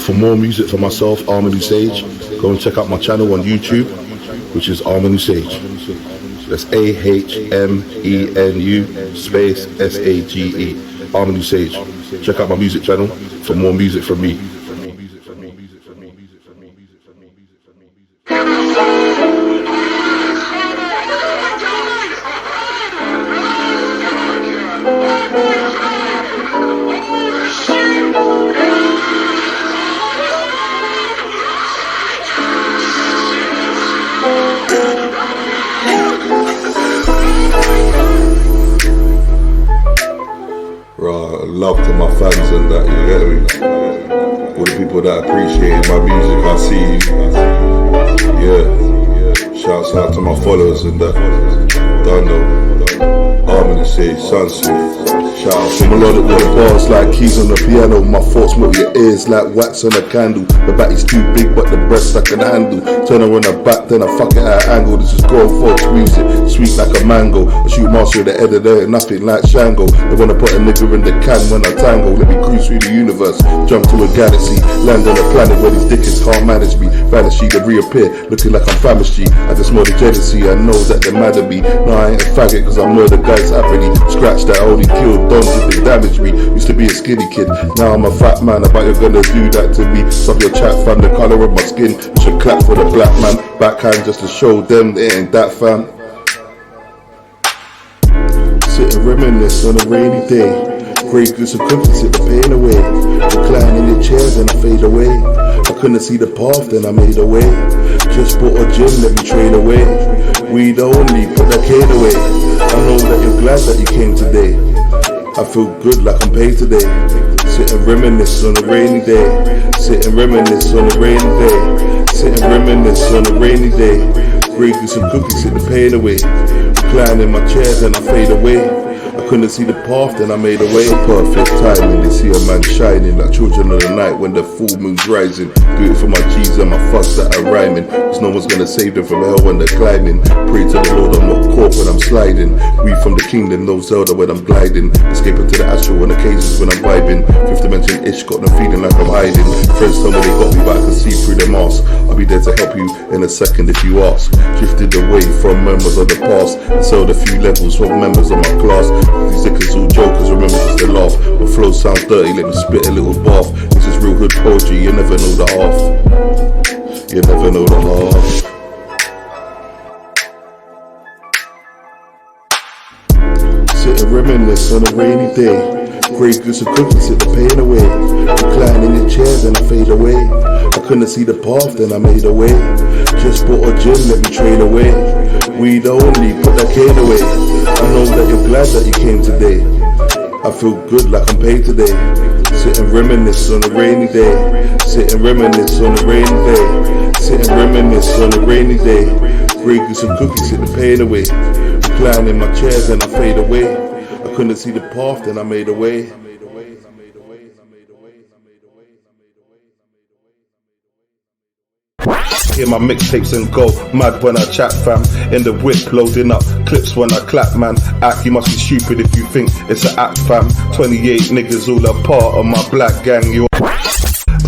For more music for myself, Ahmenu Sage, go and check out my channel on YouTube, which is Ahmenu Sage. That's AHMENU space SAGE. Ahmenu Sage. Check out my music channel for more music from me. Love to my fans and that, you get me? All the people that appreciate my music, I see you. Yeah. Shouts out to my followers and that. Don't know. Ahmenu Sage, Sunsuit. Shout out to melodic with the bars like keys on the piano. My thoughts melt your ears like wax on a candle. The back is too big but the breast I can handle. Turn her on her back then I fuck it at an angle. This is grown folks music, sweet like a mango. I shoot master at the end of the day, nothing like Shango. They wanna put a nigga in the can when I tango. Let me cruise through the universe, jump to a galaxy, land on a planet where these dickens can't manage me. Vanish, they reappear, looking like I'm famished. I just more the jealousy, I know that they're mad at me. No, I ain't a faggot cause I know the guys happily. Scratch that only killed dons if they damage me. Used to be a skinny kid, now I'm a fat man. I bet you're gonna do that to me. Stop your chat fam, the colour of my skin. You should clap for the black man. Backhand just to show them they ain't that fam. Sit and reminisce on a rainy day. Great goose and cookies, sit the pain away. Recline in the chairs and I fade away. I couldn't see the path, then I made a way. Just bought a gym, let me train away. Weed only, put that cane away. I know that you're glad that you came today. I feel good like I'm paid today. Sit and reminisce on a rainy day. Sit and reminisce on a rainy day. Sit and reminisce on a rainy day. Great goose and cookies, sit the pain away. Recline in my chairs and I fade away. I couldn't see the path, then I made a way. Perfect timing, they see a man shining like children of the night when the full moon's rising. Do it for my G's and my thugs that are rhyming, cause no one's gonna save them from hell when they're climbing. Pray to the Lord I'm not caught when I'm sliding. We from the kingdom, no Zelda when I'm gliding. Escaping to the astral on occasions when I'm vibing. Fifth dimension ish, got them feeling like I'm hiding. Friends tell me they got me but I can see through their mask. I'll be there to help you in a second if you ask. Drifted away from members of the past and sold a few levels from members of my class. These niggas all jokers, remember just to laugh. My flow sounds dirty, let me spit a little bath. This is real hood poetry, you never know the half. You never know the half. Sit and reminisce on a rainy day. Great goose and cookies, sit the pain away. Recline in your chairs and I fade away. I couldn't see the path, then I made a way. Just bought a gym, let me train away. Weed only, put that cane away. I know that you're glad that you came today. I feel good like I'm paid today. Sit and reminisce on a rainy day. Sit and reminisce on a rainy day. Sit and reminisce on a rainy day. Great goose and cookies, sit the pain away. Recline in my chairs and I fade away. I couldn't see the path, then I made a way. Hear my mixtapes and go mad when I chat fam. In the whip loading up clips when I clap man. Act, you must be stupid if you think it's an act fam. 28 niggas all a part of my black gang. You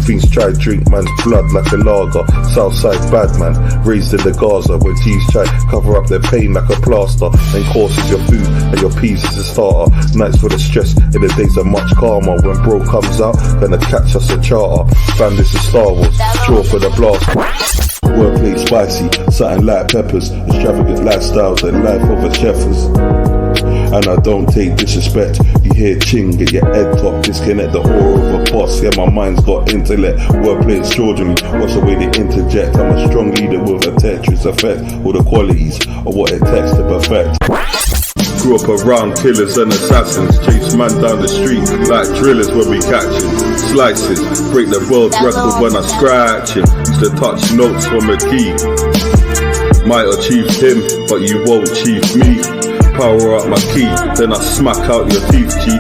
fiends try drink man's blood like a lager. Southside bad man, raised in the Gaza. When G's try cover up their pain like a plaster. Then courses your food and your peas is a starter. Nights for the stress in the days are much calmer. When bro comes out, gonna catch us a charter. Fam, this is Star Wars, draw for the blast. Wordplay spicy, something like peppers. Extravagant lifestyles and life of a chefers. And I don't take disrespect. You hear ching, get your head top. Disconnect the aura of a boss. Yeah, my mind's got intellect. Wordplay extraordinary, watch the way they interject. I'm a strong leader with a Tetris effect. All the qualities of what it takes to perfect. Grew up around killers and assassins. Chase man down the street like drillers when we catch him. Slices, break the world record when I scratch him. Used to touch notes from a key. Might achieve him, but you won't achieve me. Power up my key, then I smack out your teeth, G.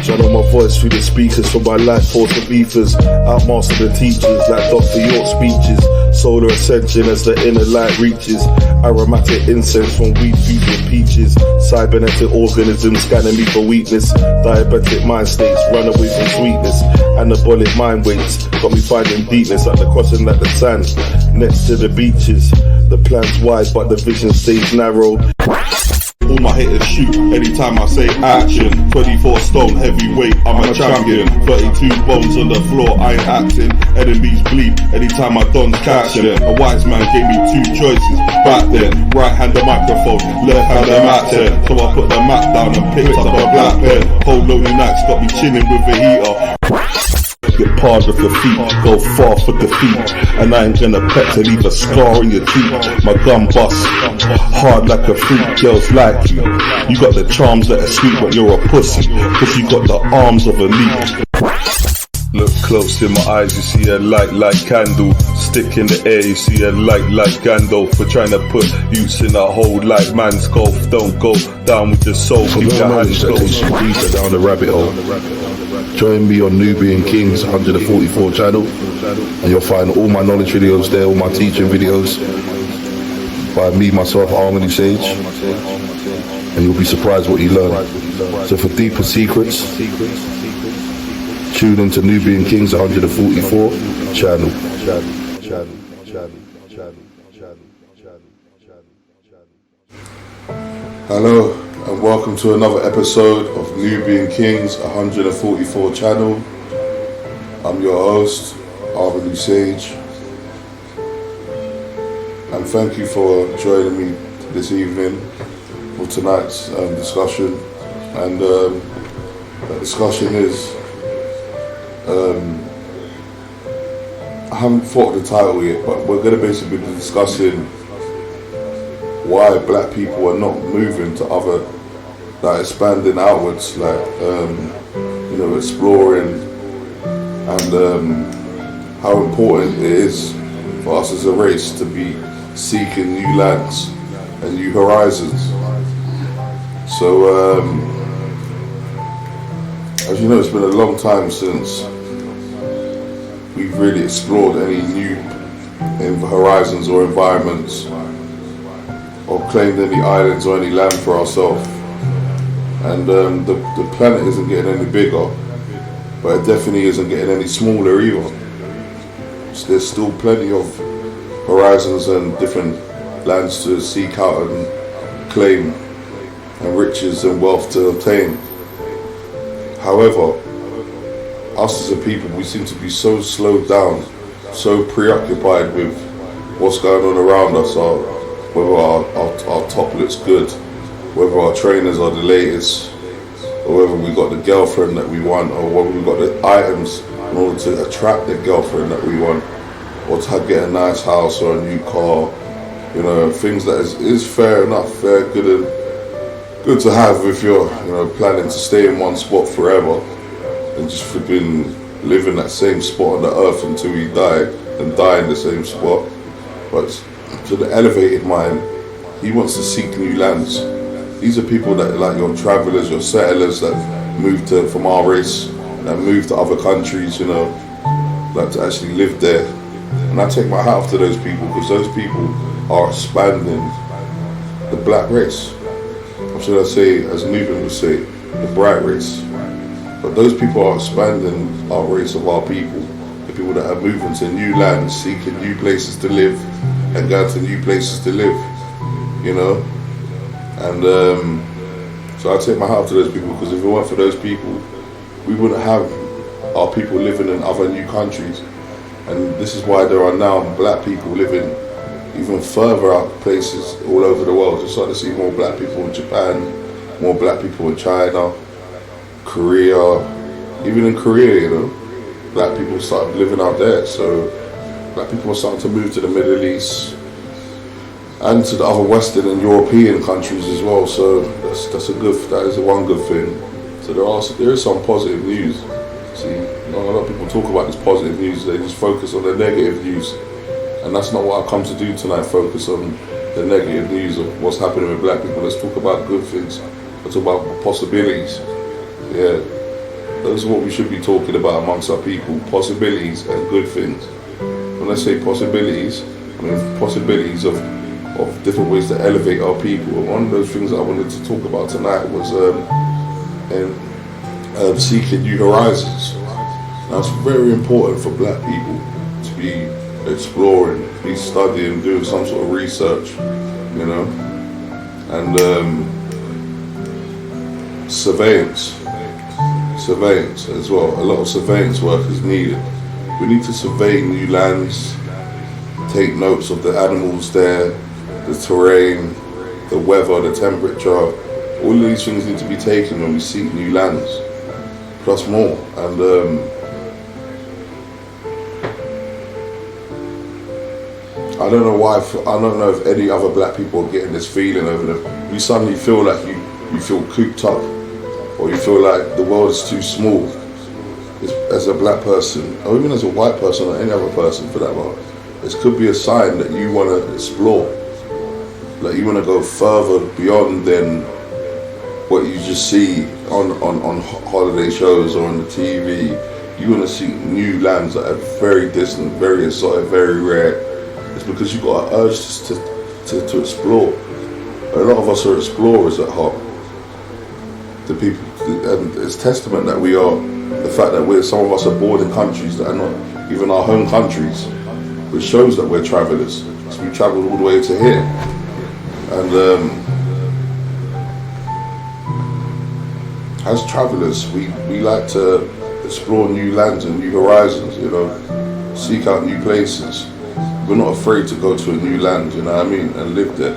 Channel my voice through the speakers for my life force of beefers. Outmaster the teachers like Dr. York speeches. Solar ascension as the inner light reaches. Aromatic incense from weed fused with peaches. Cybernetic organisms scanning me for weakness. Diabetic mind states run away from sweetness. Anabolic mind weights got me finding deepness at the crossing like the sand next to the beaches. The plan's wide but the vision stays narrow. All my haters shoot anytime I say action. 24 stone heavyweight, I'm a champion. 32 bones on the floor, I ain't acting. Enemies bleed anytime I don't catch them. A wise man gave me two choices back then. Right hand the microphone, left hand the mat ten. So I put the mat down and picked up a black pen. Cold lonely nights got me chilling with the heater. Get past with your feet, go far for defeat. And I ain't gonna pet to leave a scar on your cheek. My gun bust, hard like a freak, girls like you. You got the charms that are sweet, but you're a pussy, cause you got the arms of a leak. Look close in my eyes, you see a light like candle. Stick in the air, you see a light like Gandalf. For trying to put youths in a hole like man's golf. Don't go down with your soul, keep your hands go deeper down the rabbit hole. Join me on Nubian Kingz 144 channel, and you'll find all my knowledge videos there, all my teaching videos by me, myself, Ahmenu Sage, and you'll be surprised what you learn. So for deeper secrets, tune into Nubian Kingz 144 channel. Hello and welcome to another episode of Nubian Kingz 144 channel. I'm your host, Ahmenu Sage, and thank you for joining me this evening for tonight's discussion. And the discussion is, I haven't thought of the title yet, but we're going to basically be discussing why black people are not moving to other, like expanding outwards, like exploring, and how important it is for us as a race to be seeking new lands and new horizons. So as you know, it's been a long time since we've really explored any new horizons or environments, or claimed any islands or any land for ourselves. And the planet isn't getting any bigger, but it definitely isn't getting any smaller either. So there's still plenty of horizons and different lands to seek out and claim, and riches and wealth to obtain. However, us as a people, we seem to be so slowed down, so preoccupied with what's going on around us, whether our top looks good, whether our trainers are the latest, or whether we got the girlfriend that we want, or whether we got the items in order to attract the girlfriend that we want, or to get a nice house or a new car, things that is fair enough, fair, good to have if you're planning to stay in one spot forever and just flipping live in that same spot on the earth until you die, and die in the same spot. But to the elevated mind, he wants to seek new lands. These are people that like your travelers, your settlers that move from our race, that move to other countries, like to actually live there. And I take my hat off to those people, because those people are expanding the black race. Or should I say, as Nubian would say, the bright race. But those people are expanding our race of our people, the people that are moving to new lands, seeking new places to live, and going to new places to live, And so I take my hat off to those people, because if it weren't for those people, we wouldn't have our people living in other new countries. And this is why there are now black people living even further out places all over the world. You're starting to see more black people in Japan, more black people in China, Korea. Even in Korea, black people started living out there. So black people are starting to move to the Middle East and to the other Western and European countries as well. So that is one good thing. So there is some positive news. See, a lot of people talk about this positive news, they just focus on the negative news. And that's not what I come to do tonight, focus on the negative news of what's happening with black people. Let's talk about good things. Let's talk about possibilities. Yeah, those are what we should be talking about amongst our people, possibilities and good things. when I say possibilities, I mean possibilities of different ways to elevate our people. And one of those things I wanted to talk about tonight was seeking new horizons. Now it's very important for black people to be exploring, to be studying, doing some sort of research, you know, and surveillance as well. A lot of surveillance work is needed. We need to survey new lands, take notes of the animals there, the terrain, the weather, the temperature. All of these things need to be taken when we seek new lands, plus more. And I don't know why. I don't know if any other black people are getting this feeling over them. You suddenly feel like you feel cooped up, or you feel like the world is too small. As a black person, or even as a white person, or any other person for that matter, this could be a sign that you want to explore. Like you want to go further beyond than what you just see on holiday shows or on the TV. You want to see new lands that are very distant, very exotic, very rare. It's because you've got an urge to explore. A lot of us are explorers at heart. The people, and it's testament that we are. The fact that some of us are born in countries that are not even our home countries, which shows that we're travellers. So we travelled all the way to here. And as travellers, we like to explore new lands and new horizons, you know, seek out new places. We're not afraid to go to a new land, you know what I mean, and live there.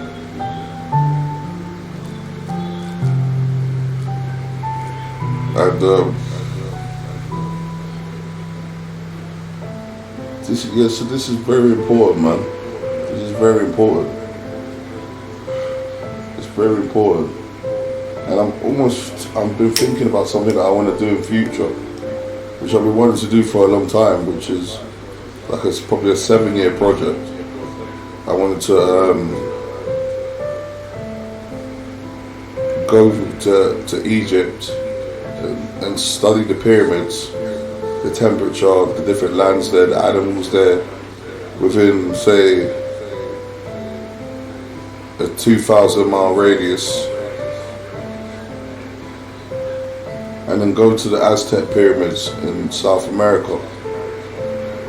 And so this is very important, man. This is very important. It's very important. And I've been thinking about something that I want to do in future, which I've been wanting to do for a long time, which is like it's probably a 7-year project. I wanted to go to Egypt and study the pyramids, the temperature, the different lands there, the animals there, within, say, a 2,000-mile radius, and then go to the Aztec pyramids in South America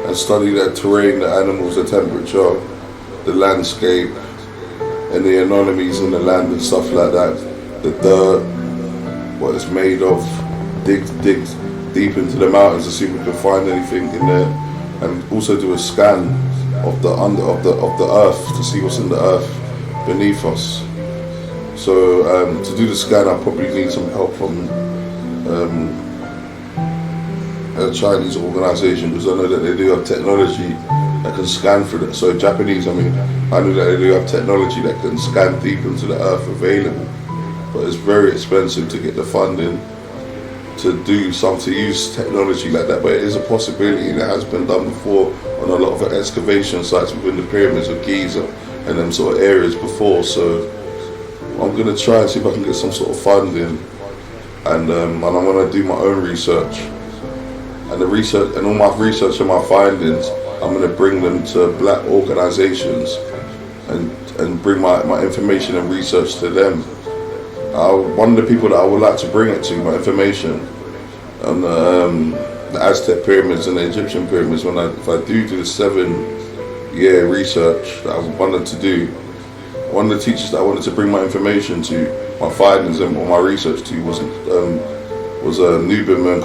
and study that terrain, the animals, the temperature, the landscape, and the anomalies in the land and stuff like that, the dirt, what it's made of, dig deep into the mountains to see if we can find anything in there, and also do a scan of the earth to see what's in the earth beneath us. So to do the scan, I probably need some help from a Chinese organisation, because I know that they do have technology that can scan through that. So Japanese, I know that they do have technology that can scan deep into the earth available, but it's very expensive to get the funding to use technology like that. But it is a possibility, and it has been done before on a lot of excavation sites within the pyramids of Giza and them sort of areas before. So I'm going to try and see if I can get some sort of funding, and I'm going to do my own research. And the research and all my research and my findings, I'm going to bring them to black organisations and bring my information and research to them. One of the people that I would like to bring it to, my information on the Aztec pyramids and the Egyptian pyramids, if I do the 7-year research that I wanted to do, one of the teachers that I wanted to bring my information to, my findings and my research to was Nubian,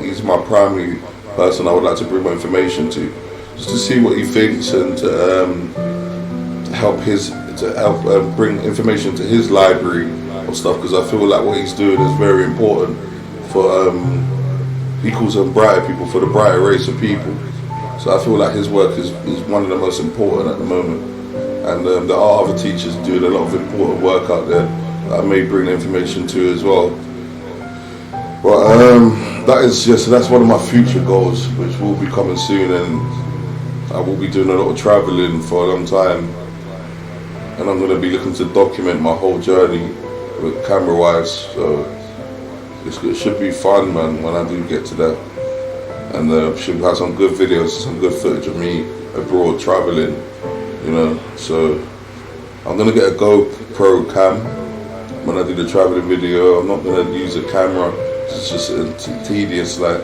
he's my primary person I would like to bring my information to, just to see what he thinks and to help bring information to his library of stuff, because I feel like what he's doing is very important for he calls them brighter people, for the brighter race of people. So I feel like his work is one of the most important at the moment, and there are other teachers doing a lot of important work out there that I may bring information to as well. But that's one of my future goals, which will be coming soon, and I will be doing a lot of traveling for a long time, and I'm going to be looking to document my whole journey with camera wise, so it should be fun, man, when I do get to that. and should have some good videos, some good footage of me abroad traveling, you know. So I'm gonna get a GoPro cam when I do the traveling video. I'm not gonna use a camera. It's just tedious, like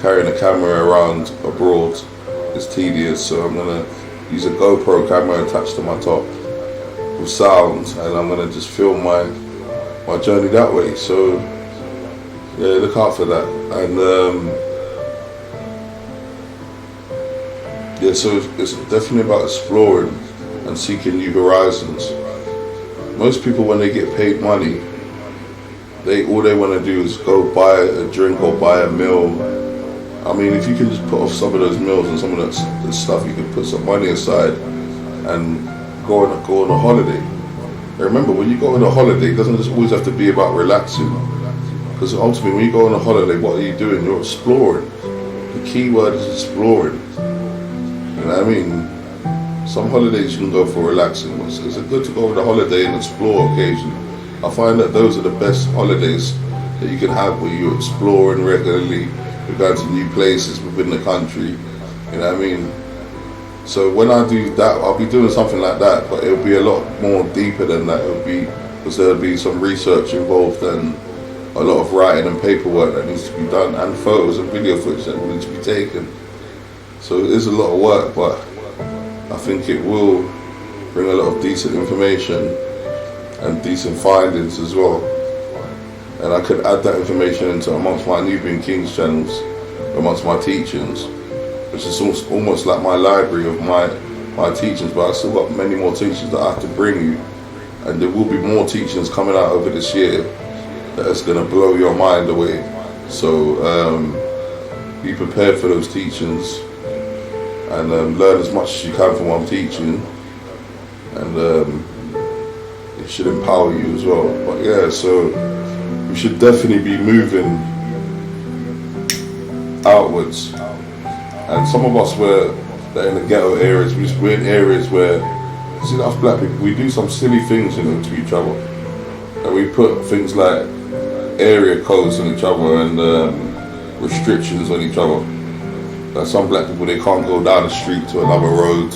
carrying a camera around abroad. It's tedious, so I'm gonna use a GoPro camera attached to my top with sound, and I'm gonna just film my journey that way. So yeah, look out for that. And yeah, so it's definitely about exploring and seeking new horizons. Most people, when they get paid money, all they want to do is go buy a drink or buy a meal. I mean, if you can just put off some of those meals and some of that stuff, you can put some money aside and go on a holiday. And remember, when you go on a holiday, it doesn't just always have to be about relaxing. Because ultimately, when you go on a holiday, what are you doing? You're exploring. The key word is exploring. You know what I mean? Some holidays you can go for relaxing. It's good to go on a holiday and explore occasionally. I find that those are the best holidays that you can have, where you're exploring regularly, you're going to new places within the country. You know what I mean? So when I do that, I'll be doing something like that, but it'll be a lot more deeper than that. It'll be, because there'll be some research involved and a lot of writing and paperwork that needs to be done, and photos and video footage that will need to be taken. So it is a lot of work, but I think it will bring a lot of decent information and decent findings as well. And I could add that information into amongst my Nubian Kingz channels, amongst my teachings, which is almost like my library of my teachings, but I've still got many more teachings that I have to bring you. And there will be more teachings coming out over this year that is going to blow your mind away. So be prepared for those teachings, and learn as much as you can from what I'm teaching, and it should empower you as well. But yeah, so we should definitely be moving outwards. And some of us that are in the ghetto areas, we're in areas where, see, us black people, we do some silly things, you know, to each other. And we put things like area codes on each other and restrictions on each other. Like some black people, they can't go down the street to another road,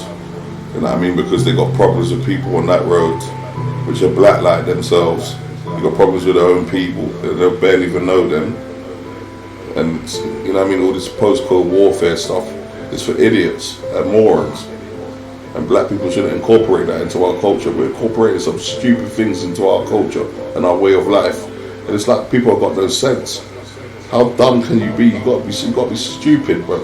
you know what I mean, because they got problems with people on that road, which are black like themselves. They got problems with their own people, they barely even know them. And you know what I mean, all this postcode warfare stuff is for idiots and morons. And black people shouldn't incorporate that into our culture. We're incorporating some stupid things into our culture and our way of life. And it's like people have got no sense. How dumb can you be? You got to be stupid, bro.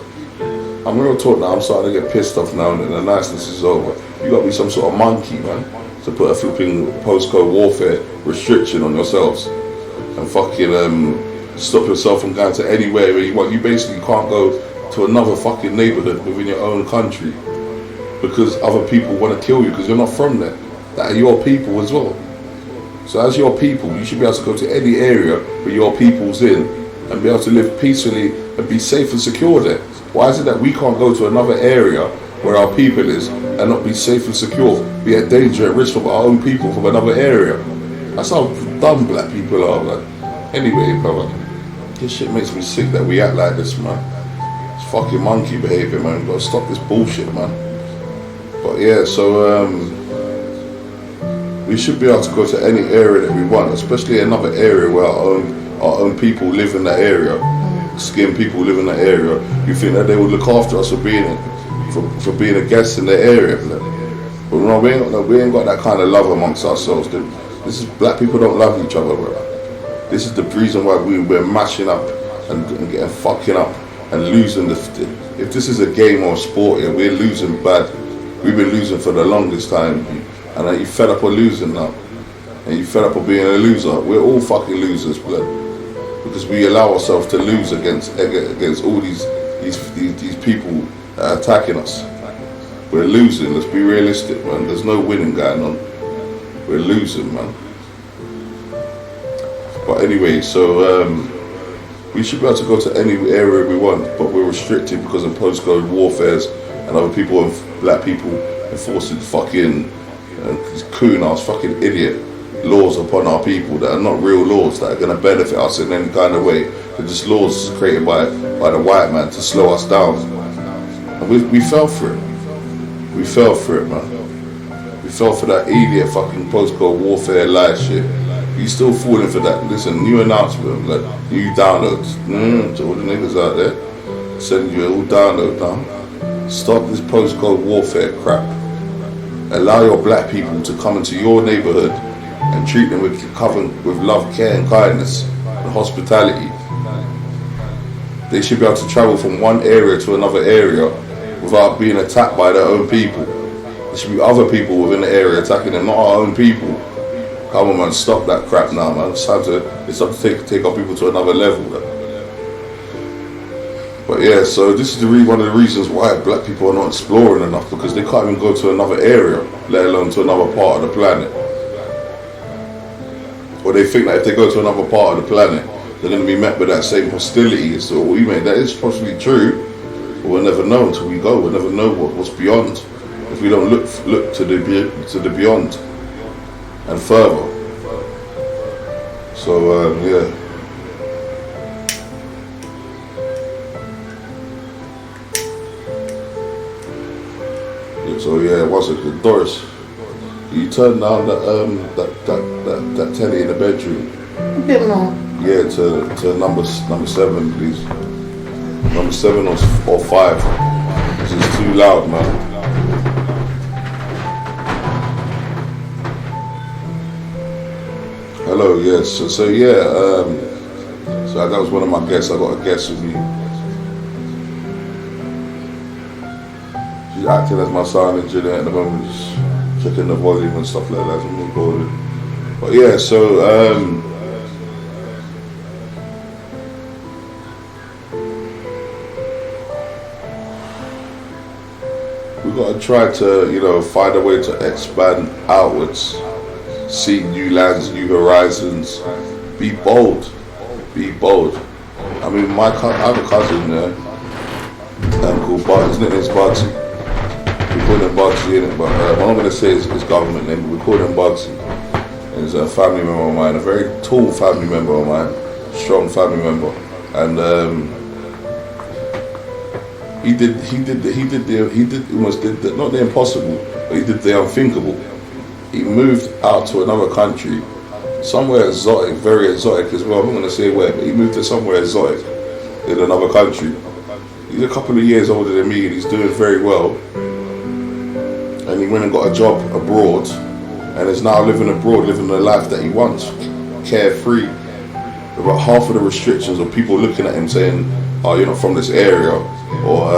I'm real talk now. I'm starting to get pissed off now, and the niceness is over. You got to be some sort of monkey, man, to put a flipping postcode warfare restriction on yourselves and fucking stop yourself from going to anywhere where you want. You basically can't go to another fucking neighborhood within your own country because other people want to kill you because you're not from there. That are your people as well. So as your people, you should be able to go to any area where your people's in and be able to live peacefully and be safe and secure there. Why is it that we can't go to another area where our people is and not be safe and secure, be at danger and risk from our own people from another area? That's how dumb black people are, man. Anyway, brother, this shit makes me sick that we act like this, man. It's fucking monkey behavior, man. We've got to stop this bullshit, man. But yeah, so we should be able to go to any area that we want, especially another area where our own people live in that area. Skin people live in that area. You think that they would look after us for being a guest in the area, man. But no, we ain't got that kind of love amongst ourselves. This is, black people don't love each other, bro. This is the reason why we're mashing up and getting fucking up and losing. If this is a game or a sport here, we're losing bad. We've been losing for the longest time. And are you fed up of losing now? And you fed up of being a loser? We're all fucking losers, blood. Because we allow ourselves to lose against all these people that are attacking us. We're losing. Let's be realistic, man. There's no winning going on. We're losing, man. But anyway, so we should be able to go to any area we want, but we're restricted because of postcode warfares and other people and black people enforcing fucking coon-ass fucking idiot laws upon our people that are not real laws that are going to benefit us in any kind of way. They're just laws created by the white man to slow us down. And we fell for it. We fell for it, man. We fell for that idiot fucking postcode warfare lie shit. You still falling for that? Listen, new announcement, like new downloads. To all the niggas out there, sending you a little download now. Stop this postcode warfare crap. Allow your black people to come into your neighborhood and treat them with love, care and kindness and hospitality. They should be able to travel from one area to another area without being attacked by their own people. There should be other people within the area attacking them, not our own people. Come on, man, stop that crap now, man. It's time to take our people to another level. But yeah, so this is one of the reasons why black people are not exploring enough, because they can't even go to another area, let alone to another part of the planet. Or they think that if they go to another part of the planet, they're going to be met with that same hostility. So we mean that is possibly true, but we'll never know until we go. We'll never know what's beyond if we don't look to the beyond and further. So yeah. So yeah, what's it? Doris, you turn down that telly in the bedroom. A bit more. Yeah, to number 7, please. Number 7 or 5. This is too loud, man. Hello, yes. So yeah, so that was one of my guests. I got a guest with me. She's acting as my sound engineer at the moment, just checking the volume and stuff like that. I'm recording. But yeah, so we got to try to, find a way to expand outwards, see new lands, new horizons. Be bold, be bold. I mean, I have a cousin there, called Bugsy. His name is Bugsy. We call him Bugsy, innit? But I'm not going to say his government name, but we call him Bugsy. And he's a family member of mine, a very tall family member of mine, strong family member, and he almost did not the impossible, but he did the unthinkable. He moved out to another country, somewhere exotic, very exotic as well. I'm not going to say where, but he moved to somewhere exotic in another country. He's a couple of years older than me, and he's doing very well. And he went and got a job abroad, and is now living abroad, living the life that he wants, carefree. About half of the restrictions of people looking at him saying, "Oh, you're not from this area," or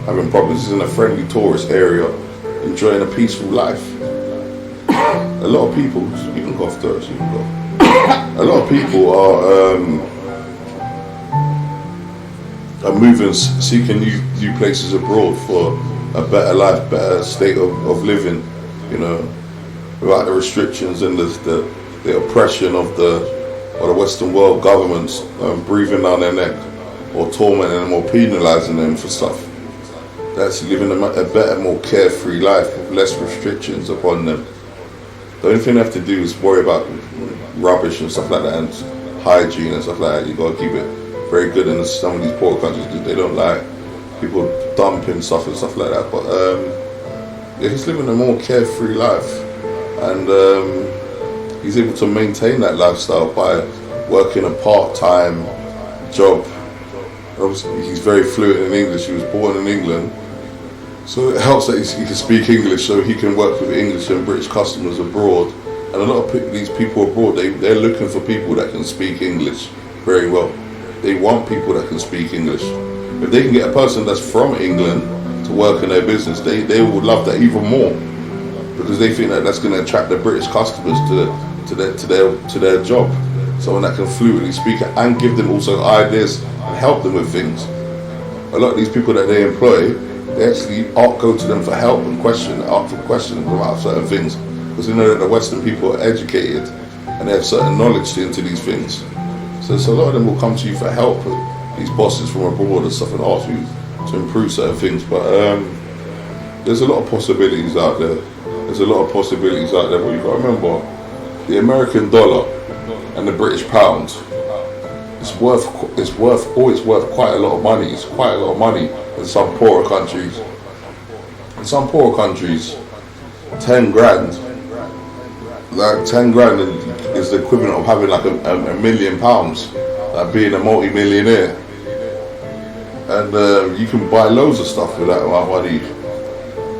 having problems. He's in a friendly tourist area, enjoying a peaceful life. A lot of people, you can go off Thursday, you can go. A lot of people are moving, seeking new places abroad for a better life, better state of living, without the restrictions and the oppression of the Western world governments breathing down their neck, or tormenting them, or penalising them for stuff. That's living a better, more carefree life with less restrictions upon them. The only thing they have to do is worry about rubbish and stuff like that, and hygiene and stuff like that. You got to keep it very good in some of these poor countries, because they don't like people dumping stuff and stuff like that. But yeah, he's living a more carefree life, and he's able to maintain that lifestyle by working a part-time job. Obviously, he's very fluent in English. He was born in England, so it helps that he can speak English, so he can work with English and British customers abroad. And a lot of these people abroad, they're looking for people that can speak English very well. They want people that can speak English. If they can get a person that's from England to work in their business, they would love that even more, because they think that that's going to attract the British customers to their job. Someone that can fluently speak it and give them also ideas and help them with things. A lot of these people that they employ, they actually go to them for help and ask for questions about certain things, because they know that the Western people are educated and they have certain knowledge into these things. So a lot of them will come to you for help, these bosses from abroad and stuff, and ask you to improve certain things. But there's a lot of possibilities out there. But you've got to remember, the American dollar and the British pound always worth quite a lot of money. It's quite a lot of money in some poorer countries. In some poorer countries, 10 grand, like 10 grand is the equivalent of having like £1 million, like being a multi-millionaire. And you can buy loads of stuff with that amount of money.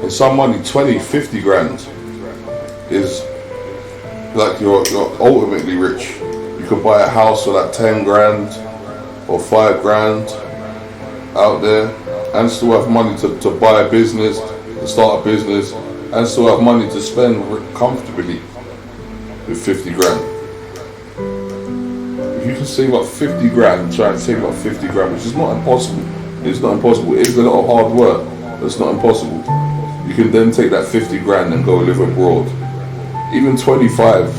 In some money, 20, 50 grand is like you're ultimately rich. You could buy a house for like 10 grand or 5 grand out there and still have money to buy a business, to start a business, and still have money to spend comfortably with 50 grand. If you can save up 50 grand, try and save up 50 grand, which is not impossible. It's not impossible. It is a lot of hard work, but it's not impossible. You can then take that 50 grand and go live abroad. Even 25,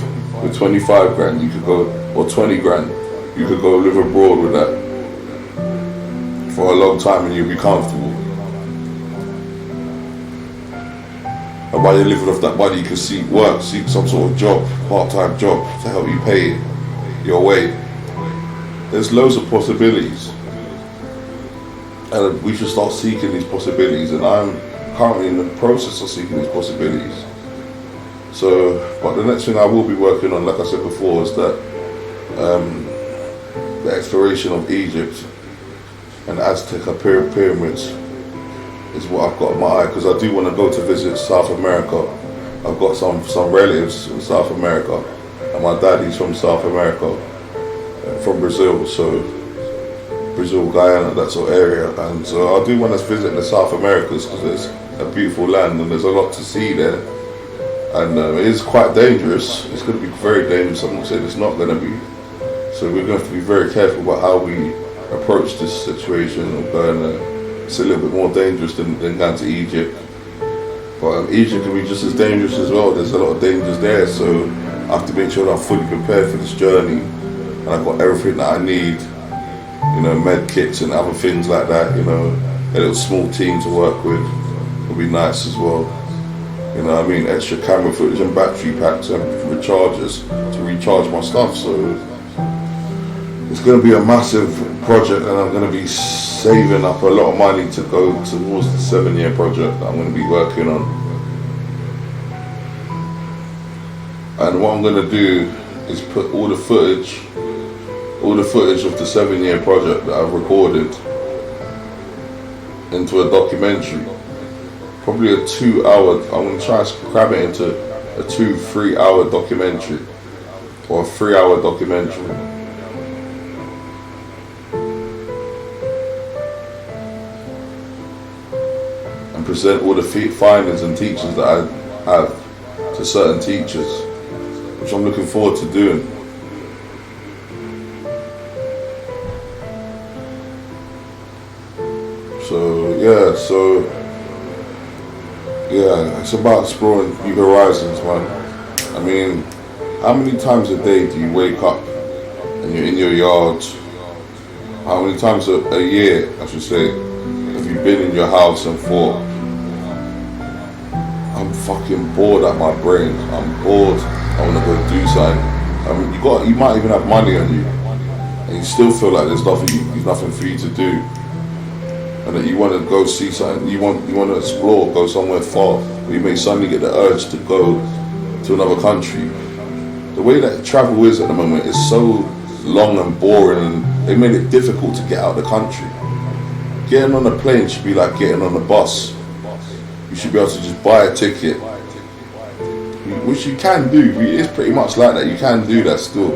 with 25 grand you could go, or 20 grand, you could go live abroad with that for a long time and you'll be comfortable. And while you're living off that money, you can seek some sort of job, part-time job to help you pay your way. There's loads of possibilities. And we should start seeking these possibilities, and I'm currently in the process of seeking these possibilities. So, but the next thing I will be working on, like I said before, is that the exploration of Egypt and Aztec pyramids is what I've got in my eye, because I do want to go to visit South America. I've got some relatives in South America, and my daddy's from South America, from Brazil, so Brazil, Guyana, that sort of area. And so I do want to visit the South Americas because it's a beautiful land and there's a lot to see there. And it is quite dangerous. It's going to be very dangerous. I'm not saying it's not going to be. So we're going to have to be very careful about how we approach this situation of going it's a little bit more dangerous than going to Egypt. But Egypt can be just as dangerous as well. There's a lot of dangers there, so I have to make sure that I'm fully prepared for this journey and I've got everything that I need, you know, med kits and other things like that, you know, a little small team to work with would be nice as well. You know what I mean, extra camera footage and battery packs and rechargers to recharge my stuff. So it's going to be a massive project, and I'm going to be saving up a lot of money to go towards the 7-year project that I'm going to be working on. And what I'm going to do is put all the footage of the 7-year project that I've recorded into a documentary. Probably a 2-hour, I'm going to try and cram it into a 2-3 hour documentary, or a 3-hour documentary. And present all the findings and teachings that I have to certain teachers, which I'm looking forward to doing. So it's about exploring new horizons, man. I mean, how many times a day do you wake up and you're in your yard? How many times a year, I should say, have you been in your house and thought, I'm fucking bored at my brain, I'm bored, I want to go do something. I mean, you might even have money on you, and you still feel like there's nothing for you to do. And that you want to go see something, you want to explore, go somewhere far, but you may suddenly get the urge to go to another country. The way that travel is at the moment is so long and boring, and they made it difficult to get out of the country. Getting on a plane should be like getting on a bus. You should be able to just buy a ticket, which you can do. It's pretty much like that. You can do that still,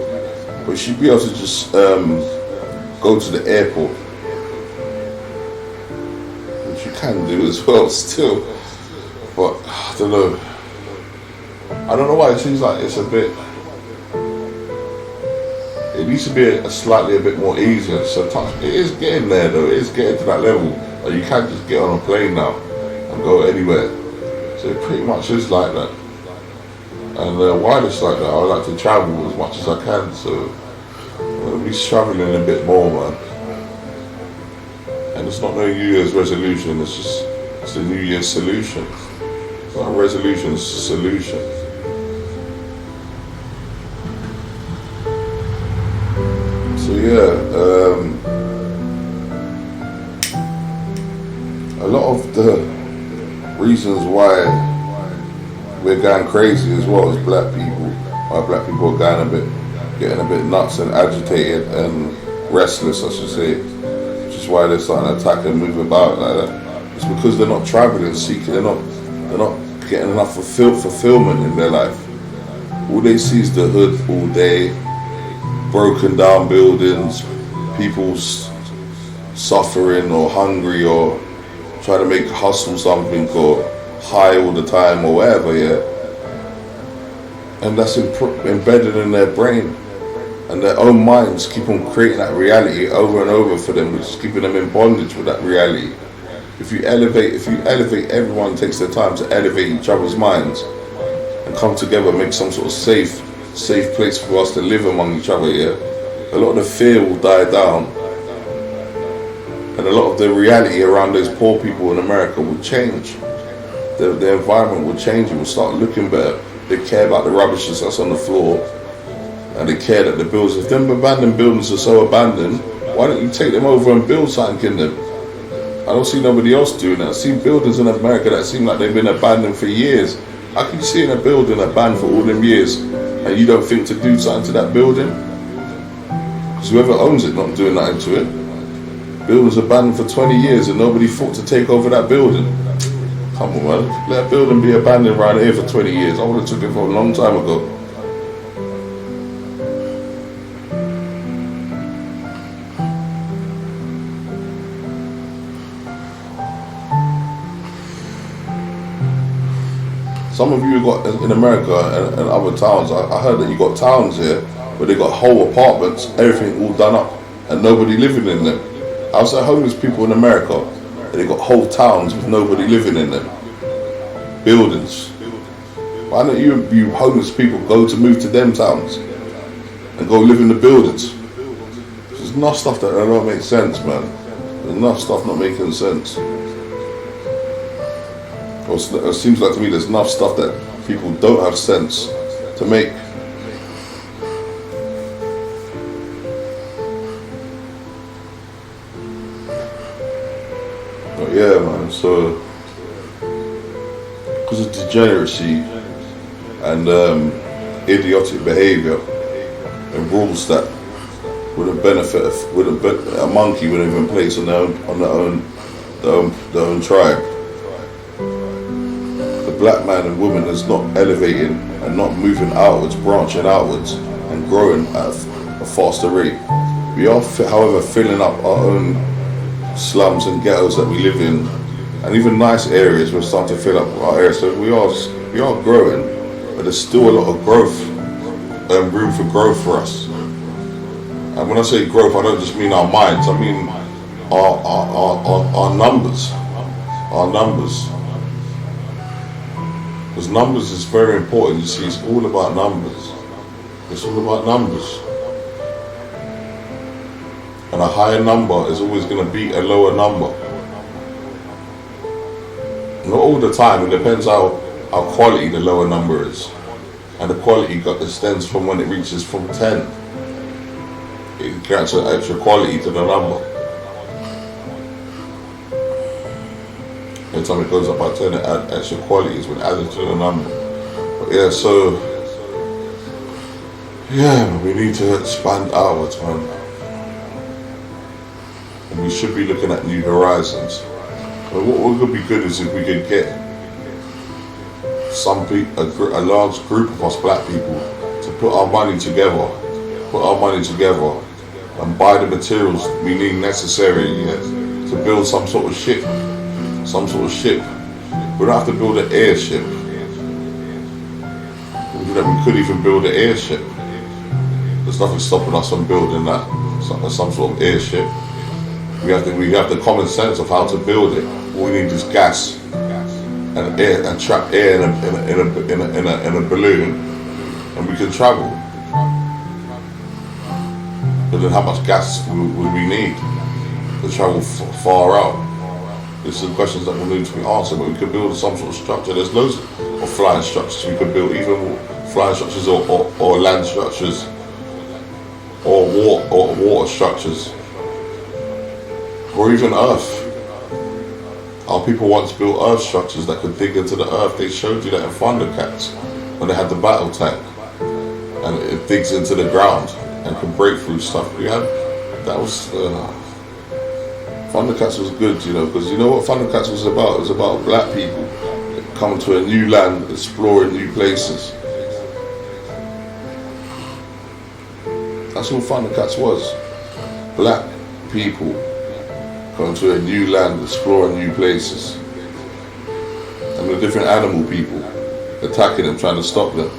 but you should be able to just go to the airport. Can do as well still, but I don't know why it seems like it's a bit, it needs to be slightly a bit more easier. So it is getting there though, it is getting to that level, like you can't just get on a plane now and go anywhere. So it pretty much is like that, and why it's like that, I like to travel as much as I can, so at least travelling a bit more, man. And it's not no New Year's resolution, it's a New Year's solution. It's not a resolution, it's a solution. So So yeah, a lot of the reasons why we're going crazy as well as black people, why black people are getting a bit nuts and agitated and restless, I should say, which is why they're starting to attack and move about like that. It's because they're not traveling, seeking, they're not getting enough fulfillment in their life. All they see is the hood all day, broken down buildings, people suffering or hungry or trying to hustle something or high all the time or whatever, yeah. And that's embedded in their brain, and their own minds keep on creating that reality over and over for them, which is keeping them in bondage with that reality. If you elevate, everyone takes their time to elevate each other's minds and come together, make some sort of safe place for us to live among each other, yeah, a lot of the fear will die down, and a lot of the reality around those poor people in America will change. The environment will change, it will start looking better. They care about the rubbish that's on the floor, and they care that the buildings, if them abandoned buildings are so abandoned, why don't you take them over and build something in them? I don't see nobody else doing that. I see buildings in America that seem like they've been abandoned for years. How can you see in a building abandoned for all them years and you don't think to do something to that building? Because whoever owns it not doing nothing to it. Buildings abandoned for 20 years and nobody fought to take over that building. Come on, man. Let a building be abandoned around here for 20 years. I would have took it for a long time ago. Some of you got in America and other towns, I heard that you got towns here where they got whole apartments, everything all done up, and nobody living in them. I was homeless people in America, and they got whole towns with nobody living in them. Buildings. Why don't you homeless people move to them towns and go live in the buildings? There's enough stuff that don't make sense, man. There's enough stuff not making sense. It seems like to me there's enough stuff that people don't have sense to make. But yeah, man, so because of degeneracy and idiotic behaviour and rules that wouldn't benefit, a monkey wouldn't even place on their own tribe. Black man and woman is not elevating and not moving outwards, branching outwards and growing at a faster rate. We are, however, filling up our own slums and ghettos that we live in, and even nice areas. We're starting to fill up our areas. So we are growing, but there's still a lot of growth, room for growth for us. And when I say growth, I don't just mean our minds. I mean our numbers, our numbers. Because numbers is very important. You see, it's all about numbers. It's all about numbers. And a higher number is always going to beat a lower number. Not all the time. It depends how quality the lower number is. And the quality extends from when it reaches from 10. It grants an extra quality to the number. Every time it goes up by 10, it adds extra qualities when added to the number. But yeah, so yeah, we need to expand outwards, man. And we should be looking at new horizons. But what would be good is if we could get a large group of us black people to put our money together and buy the materials we need necessary, yeah, to build some sort of ship. We don't have to build an airship. We could even build an airship. There's nothing stopping us from building that, some sort of airship. We have the common sense of how to build it. All we need is gas and air, and trap air in a balloon, and we can travel. But then how much gas would we need to travel far out? These are the questions that will need to be answered, but we could build some sort of structure. There's loads of flying structures we could build, even flying structures or land structures or water structures, or even earth. Our people once built earth structures that could dig into the earth. They showed you that in Thundercats when they had the battle tank, and it digs into the ground and can break through stuff. That was Thundercats was good, you know, because you know what Thundercats was about? It was about black people coming to a new land, exploring new places. That's all Thundercats was. Black people coming to a new land, exploring new places. And the different animal people attacking them, trying to stop them.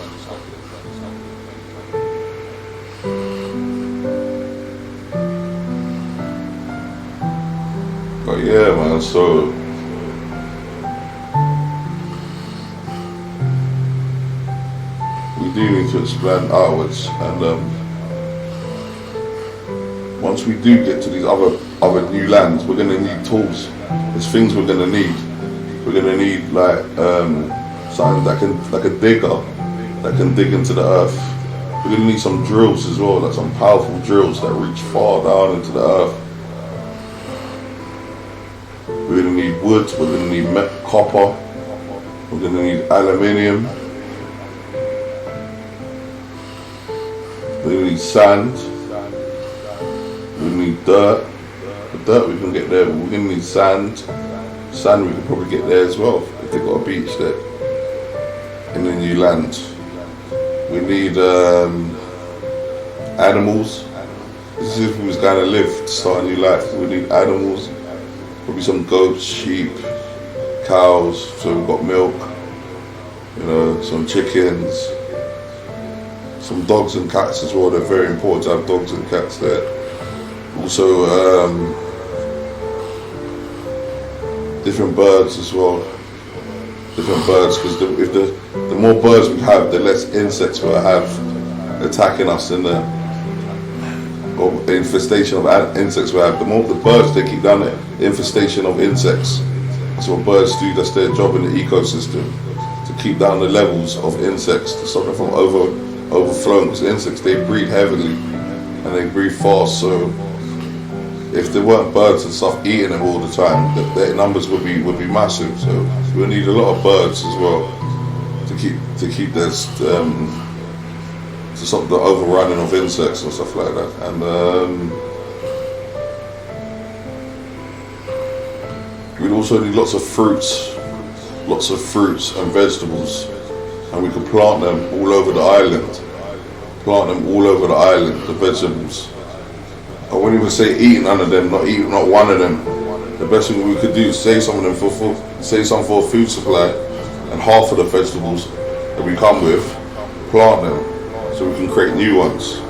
But yeah, man, so we do need to expand outwards, and once we do get to these other new lands, we're gonna need tools. There's things we're gonna need. We're gonna need like something like a digger that can dig into the earth. We're gonna need some drills as well, like some powerful drills that reach far down into the earth. We're gonna need wood. We're gonna need copper. We're gonna need aluminium. We're gonna need sand. We need dirt. The dirt we can get there, but we're going to need sand. Sand we can probably get there as well if they've got a beach there in the new land. We need animals. This is if we was going to live to start a new life. We need animals. Probably some goats, sheep, cows, so we've got milk, you know, some chickens, some dogs and cats as well. They're very important to have dogs and cats there. Also, different birds as well. Different birds, because the more birds we have, the less insects we'll have attacking us in the infestation of insects we have. The more the birds, they keep down the infestation of insects. That's what birds do. That's their job in the ecosystem, to keep down the levels of insects, to stop them from overflowing. Because insects, they breed heavily and they breed fast. So if there weren't birds and stuff eating them all the time, their numbers would be massive. So we'll need a lot of birds as well to keep this to stop the overrunning of insects and stuff like that. And we'd also need lots of fruits and vegetables, and we could plant them all over the island. The vegetables. I wouldn't even say eat none of them, not one of them. The best thing we could do is save some of them save some for a food supply, and half of the vegetables that we come with, plant them so we can create new ones.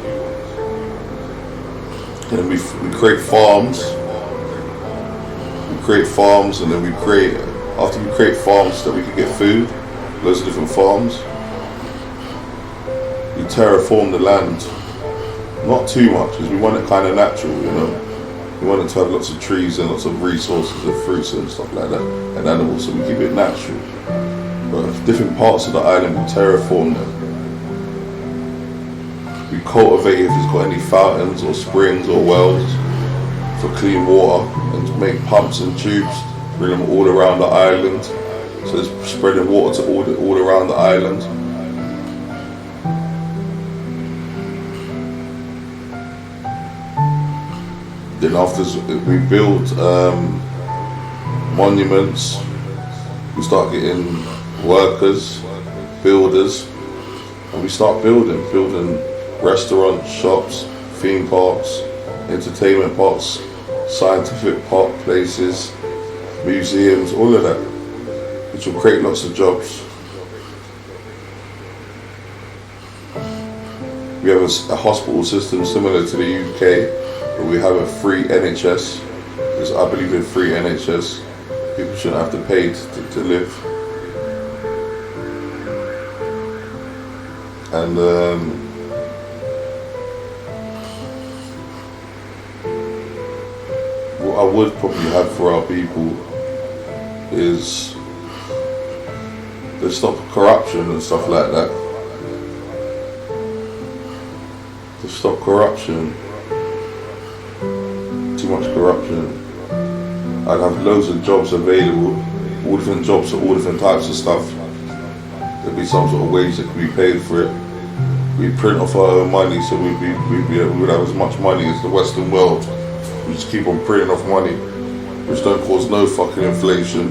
And then we create farms. And then after we create farms that we can get food, loads of different farms. We terraform the land. Not too much, because we want it kind of natural, you know. We want it to have lots of trees and lots of resources and fruits and stuff like that, and animals, so we keep it natural. But different parts of the island, we terraform them. We cultivate if it's got any fountains or springs or wells for clean water, and make pumps and tubes, bring them all around the island. So it's spreading water to all around the island. Then after we build monuments, we start getting workers, builders, and we start building restaurants, shops, theme parks, entertainment parks, scientific park places, museums, all of that, which will create lots of jobs. We have a hospital system similar to the UK, but we have a free NHS, because I believe in free NHS. People shouldn't have to pay to live. And what I would probably have for our people is to stop corruption and stuff like that. to stop corruption, too much corruption. I'd have loads of jobs available, all different jobs for all different types of stuff. There'd be some sort of wage that could be paid for it. We'd print off our own money, so we would have as much money as the Western world. We just keep on printing off money, which don't cause no fucking inflation.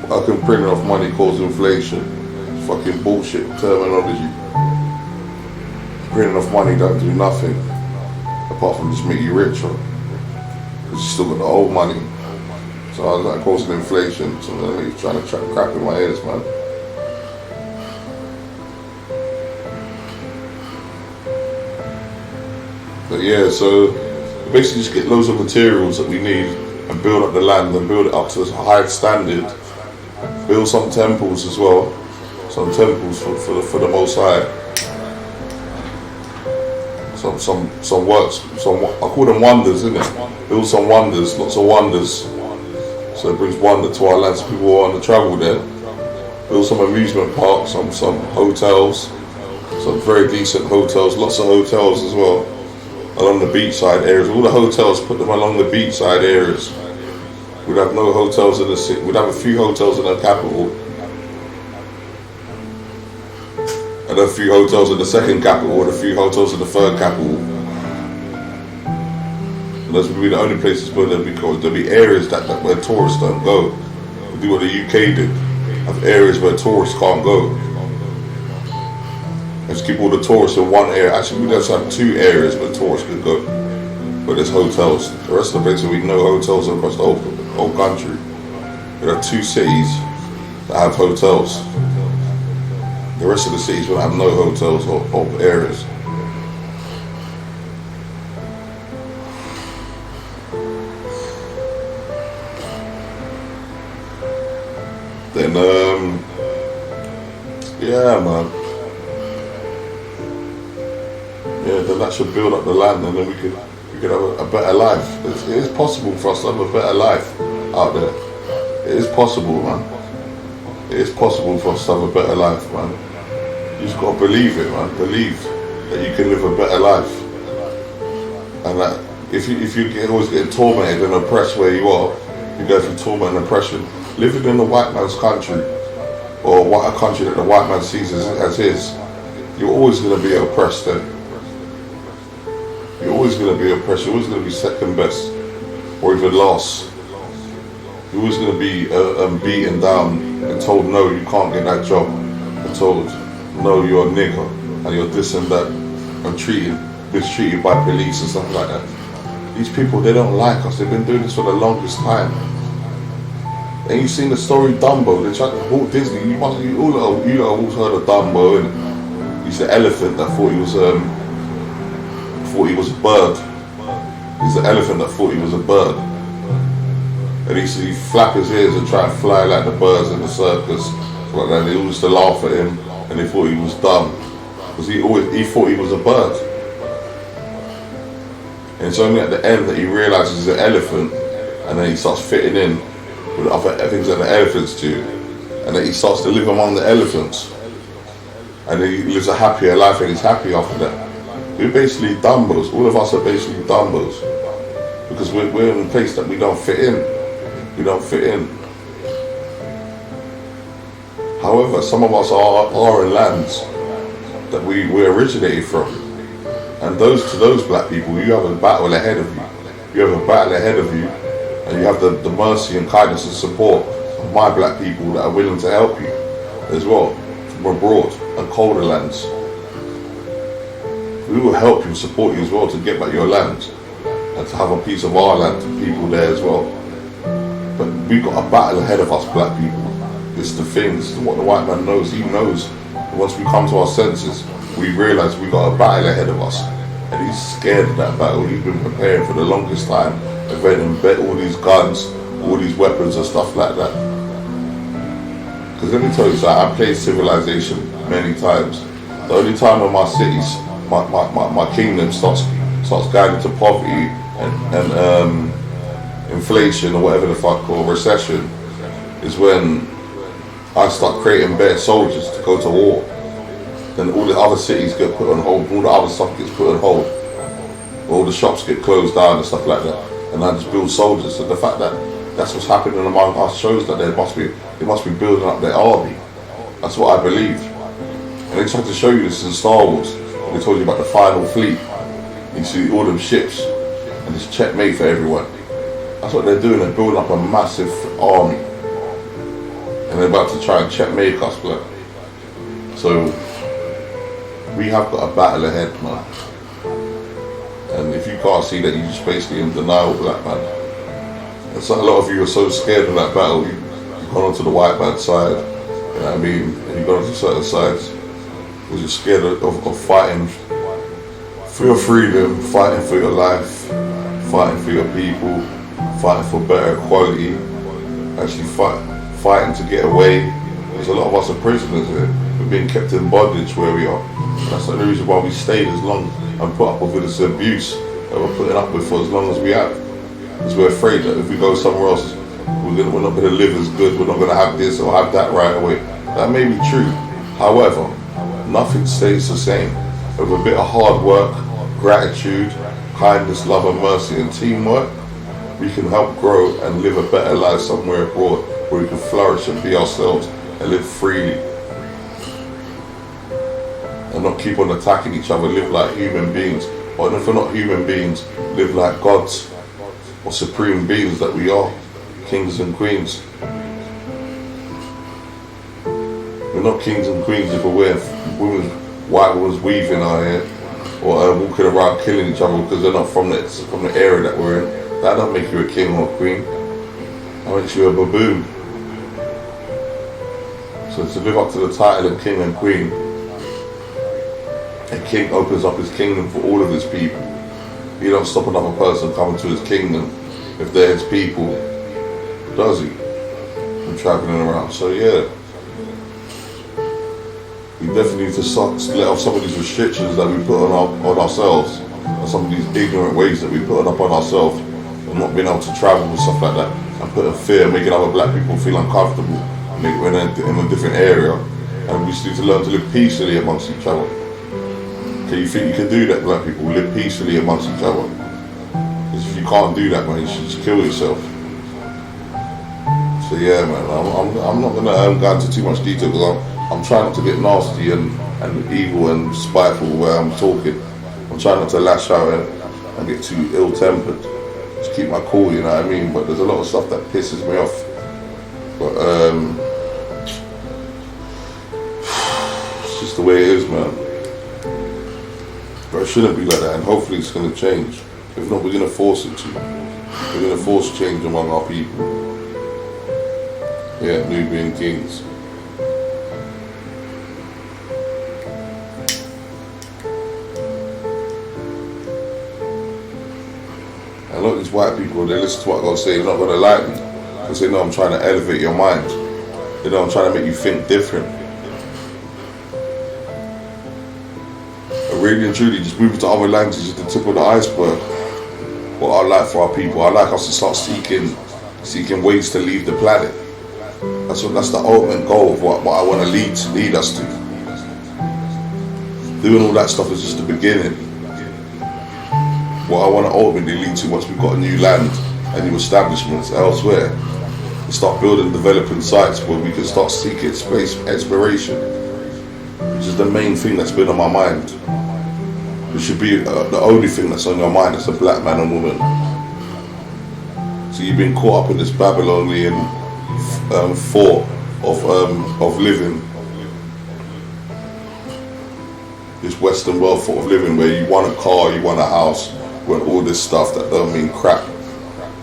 How can printing off money cause inflation? It's fucking bullshit terminology. Printing off money don't do nothing, apart from just make you richer. Because you still got the old money. So how's that causing inflation? So I'm trying to trap crap in my ears, man. But yeah, so basically just get loads of materials that we need and build up the land and build it up to a high standard. Build some temples as well, some temples for the Most High. Some works, I call them wonders, isn't it? Build some wonders, lots of wonders. So it brings wonder to our land, so people want to travel there. Build some amusement parks, some hotels, some very decent hotels, lots of hotels as well. Along the beachside areas, all the hotels, put them along the beachside areas. We'd have no hotels in the city, we'd have a few hotels in the capital, and a few hotels in the second capital, and a few hotels in the third capital. And those would be the only places where there'd be areas that where tourists don't go. We'd do what the UK did, have areas where tourists can't go. Let's keep all the tourists in one area. Actually, we just have 2 areas where tourists could go, where there's hotels. The rest of the places, we no hotels across the whole country. There are 2 cities that have hotels. The rest of the cities will have no hotels or areas. Then, yeah, man. Yeah, then that should build up the land, and then we could have a better life. It is possible for us to have a better life out there. It is possible, man. It is possible for us to have a better life, man. You just gotta believe it, man. Believe that you can live a better life, and that if you always get tormented and oppressed where you are, you go through torment and oppression. Living in the white man's country, or a country that the white man sees as his, you're always gonna be oppressed there. You're always going to be oppressed, you're always going to be second best, or even last. You're always going to be beaten down and told no, you can't get that job, and told no, you're a nigger, and you're this and that, and mistreated by police and stuff like that. These people, they don't like us, they've been doing this for the longest time. And you've seen the story Dumbo, they tried to Walt Disney, you all heard of Dumbo, and he's the elephant that thought he was a bird. He's the elephant that thought he was a bird. And he used to flap his ears and try and fly like the birds in the circus. Like that. They all used to laugh at him and they thought he was dumb. Because he thought he was a bird. And it's only at the end that he realises he's an elephant, and then he starts fitting in with the other things that the elephants do. And then he starts to live among the elephants. And he lives a happier life, and he's happy after that. We're basically Dumbos. All of us are basically Dumbos. Because we're in a place that we don't fit in. We don't fit in. However, some of us are in lands that we originated from. And to those black people, you have a battle ahead of you. You have a battle ahead of you. And you have the mercy and kindness and support of my black people that are willing to help you as well, from abroad and colder lands. We will help you, support you as well to get back your land and to have a piece of our land, people there as well. But we've got a battle ahead of us, black people. It's the thing, this is what the white man knows. He knows once we come to our senses, we realise we've got a battle ahead of us. And he's scared of that battle. He's been preparing for the longest time, inventing all these guns, all these weapons and stuff like that. Because let me tell you something, I played Civilization many times. The only time when my cities, my kingdom starts going into poverty and inflation or whatever the fuck, or recession, is when I start creating better soldiers to go to war. then all the other cities get put on hold, all the other stuff gets put on hold, all the shops get closed down and stuff like that, and I just build soldiers. So the fact that that's what's happening among us shows that they must be building up their army. That's what I believe. And they tried to show you this in Star Wars. They told you about the final fleet. You see all them ships and it's checkmate for everyone. That's what they're doing. They're building up a massive army, and they're about to try and checkmate us, blood. So we have got a battle ahead, man. And if you can't see that, you're just basically in denial, black man. And so a lot of you are so scared of that battle. You've gone onto the white man side, you know what I mean? And you've gone onto certain sides because you're scared of fighting for your freedom, fighting for your life, fighting for your people, fighting for better equality, actually fighting to get away. Because a lot of us are prisoners here. We're being kept in bondage where we are. And that's the only reason why we stayed as long and put up with this abuse that we're putting up with for as long as we have. Because we're afraid that if we go somewhere else, we're not going to live as good, we're not going to have this or have that right away. That may be true. However, nothing stays the same. With a bit of hard work, gratitude, kindness, love and mercy and teamwork, we can help grow and live a better life somewhere abroad where we can flourish and be ourselves and live freely. And not keep on attacking each other, live like human beings. Or if we're not human beings, live like gods or supreme beings that we are, kings and queens. We're not kings and queens if we're wearing white women's weave in our hair, or walking around killing each other because they're not from the area that we're in. That don't make you a king or a queen. That makes you a baboon. So to live up to the title of king and queen, a king opens up his kingdom for all of his people. He don't stop another person coming to his kingdom if they're his people, does he? And traveling around. So yeah, we definitely need to let off some of these restrictions that we put on ourselves, and some of these ignorant ways that we put on ourselves, and not being able to travel and stuff like that, and putting fear, making other black people feel uncomfortable, making we're in a different area, and we just need to learn to live peacefully amongst each other. Okay, you think you can do that, black people? Live peacefully amongst each other. Because if you can't do that, man, you should just kill yourself. So yeah, man, I'm not gonna go into too much detail because I'm trying not to get nasty and evil and spiteful where I'm talking. I'm trying not to lash out and get too ill-tempered. Just keep my cool, you know what I mean? But there's a lot of stuff that pisses me off. But it's just the way it is, man. But it shouldn't be like that, and hopefully it's going to change. If not, we're going to force it to. We're going to force change among our people. Yeah, Nubian Kingz. And a lot of these white people, they listen to what I got to say, they're not going to like me. Because they know I'm trying to elevate your mind. They know I'm trying to make you think different. Really and truly, just moving to other languages is the tip of the iceberg. What I like for our people, I like us to start seeking ways to leave the planet. That's the ultimate goal of what I want to lead us to. Doing all that stuff is just the beginning. What I want to ultimately lead to once we've got a new land and new establishments elsewhere, is start building, developing sites where we can start seeking space exploration, which is the main thing that's been on my mind. It should be the only thing that's on your mind as a black man and woman. So you've been caught up in this Babylonian thought of living, this Western world thought of living where you want a car, you want a house, you want all this stuff that don't mean crap,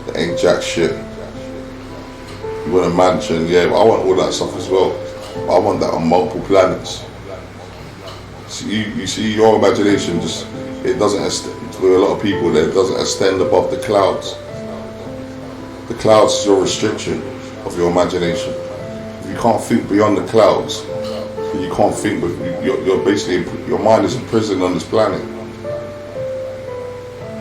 that ain't jack shit. You want a mansion, yeah, but I want all that stuff as well. I want that on multiple planets. So you see your imagination just, it doesn't extend, with a lot of people there, it doesn't extend above the clouds. The clouds is your restriction of your imagination. If you can't think beyond the clouds, you can't think, but you're basically, your mind is imprisoned on this planet.